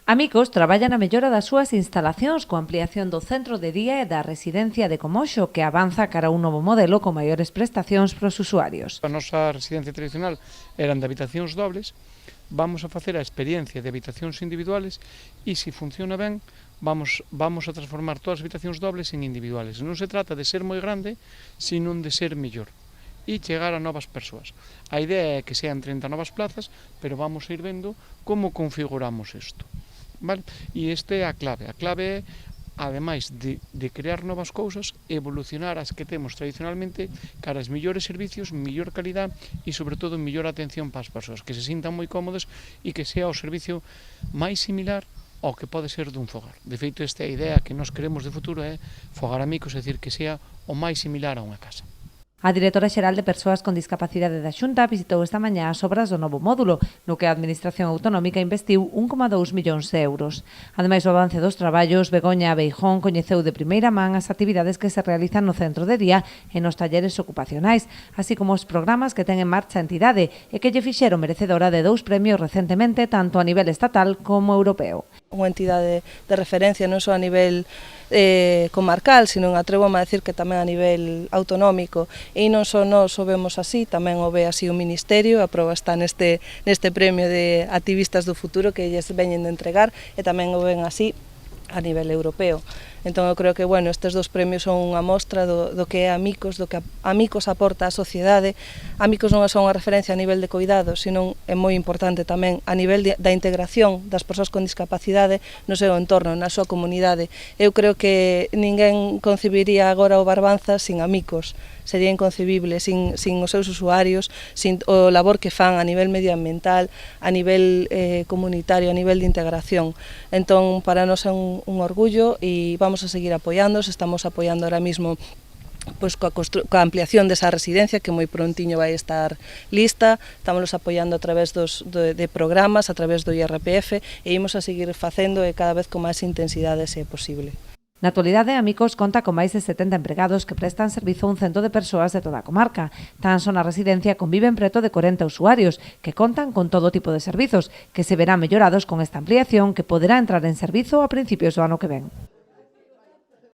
Amicos traballa na mellora das súas instalacións coa ampliación do centro de día e da residencia de Comoxo, que avanza cara a un novo modelo con maiores prestacións para os usuarios. A nosa residencia tradicional eran de habitacións dobles, vamos a facer a experiencia de habitacións individuales e, se funciona ben, vamos a transformar todas as habitacións dobles en individuales. Non se trata de ser moi grande, sino de ser mellor e chegar a novas persoas. A idea é que sean 30 novas plazas, pero vamos a ir vendo como configuramos isto. Vale? E esta é a clave. A clave é, ademais de crear novas cousas, evolucionar as que temos tradicionalmente cara aos mellores servicios, mellor calidad e, sobre todo, mellor atención para as persoas, que se sintan moi cómodas e que sea o servicio máis similar ao que pode ser dun fogar. De feito, esta é a idea que nós queremos de futuro, é Fogar Amicos, é dicir, que sea o máis similar a unha casa. A directora xeral de Persoas con Discapacidade da Xunta visitou esta mañá as obras do novo módulo, no que a Administración Autonómica investiu 1,2 millóns de euros. Ademais do avance dos traballos, Begoña Beijón coñeceu de primeira man as actividades que se realizan no centro de día e nos talleres ocupacionais, así como os programas que ten en marcha a entidade e que lle fixeron merecedora de 2 premios recentemente, tanto a nivel estatal como europeo. Unha entidade de referencia non só a nivel comarcal, sino atrevo-me a decir que tamén a nivel autonómico, e non só nós o vemos así, tamén o ve así o Ministerio. A proba está neste premio de activistas do futuro que lles veñen de entregar, e tamén o ven así a nivel europeo. Entón, eu creo que, bueno, estes 2 premios son unha mostra do que é Amicos, do que Amicos aporta á sociedade. Amicos non é só unha referencia a nivel de cuidados, sino é moi importante tamén a nivel da integración das persoas con discapacidade no seu entorno, na súa comunidade. Eu creo que ninguén concibiría agora o Barbanza sin Amicos. Sería inconcebible sin os seus usuarios, sin o labor que fan a nivel medioambiental, a nivel comunitario, a nivel de integración. Entón, para nós é un orgullo e vamos a seguir apoiándoos. Estamos apoiando ahora mismo pois coa ampliación desa residencia, que moi prontiño vai estar lista. Estamos apoiando a través de programas, a través do IRPF, e imos a seguir facendo cada vez con máis intensidade se é posible. Na actualidade, Amicos conta con máis de 70 empregados que prestan servizo a un cento de persoas de toda a comarca. Tan só na residencia conviven preto de 40 usuarios que contan con todo tipo de servizos, que se verán mellorados con esta ampliación que poderá entrar en servizo a principios do ano que ven.